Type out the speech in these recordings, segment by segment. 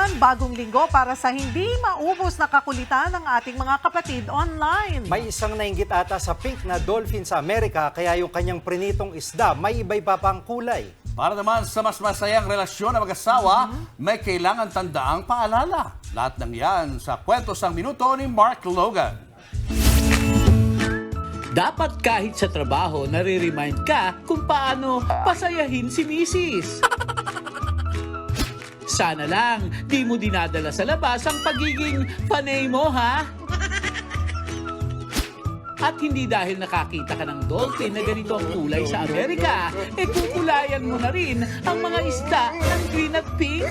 naman, bagong linggo para sa hindi maubos na kakulitan ng ating mga kapatid online. May isang nainggit ata sa pink na dolphin sa Amerika, kaya yung kanyang prinitong isda may iba-iba pang kulay. Para naman sa mas masayang relasyon ng mag-asawa, may kailangan tandaang paalala. Lahat ng yan sa Kwento Sang Minuto ni Mark Logan. Dapat kahit sa trabaho, nare-remind ka kung paano pasayahin si misis. Sana lang, di mo dinadala sa labas ang pagiging panay mo, ha? At hindi dahil nakakita ka ng dolphin na ganito ang kulay sa Amerika, kukulayan mo na rin ang mga isda ng green at pink.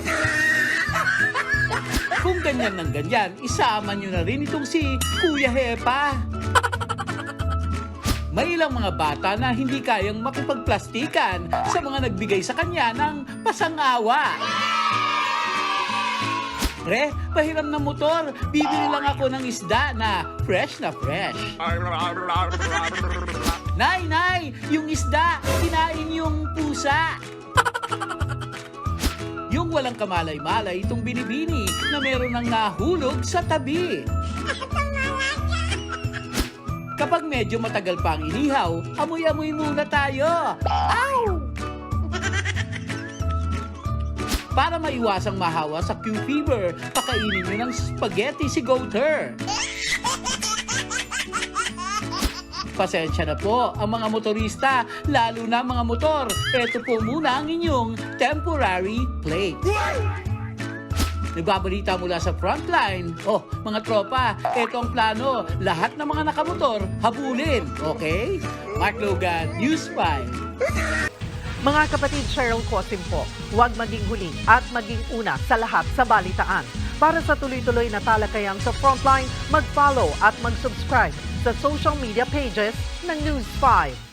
Kung ganyan ng ganyan, isama nyo na rin itong si Kuya Hepa. May ilang mga bata na hindi kayang makipagplastikan sa mga nagbigay sa kanya ng pasangawa. Pre, pahiram ng motor. Bibili lang ako ng isda na fresh na fresh. Nay, yung isda, kinain yung pusa. Yung walang kamalay-malay itong binibini na meron ng nahulog sa tabi. Kapag medyo matagal pa ang inihaw, amoy-amoy muna tayo. Ow! Para maiwasang mahawa sa Q fever, pakainin nyo ng spaghetti si Goater. Pasensya na po ang mga motorista, lalo na mga motor. Ito po muna ang inyong temporary plate. Nagbabalita mula sa frontline. Oh, mga tropa, ito ang plano. Lahat ng mga nakamotor, habulin. Okay? Mark Logan, News 5. Mga kapatid, Cheryl Cosim po, huwag maging huli at maging una sa lahat sa balitaan. Para sa tuloy-tuloy na talakayan sa Frontline, mag-follow at mag-subscribe sa social media pages ng News 5.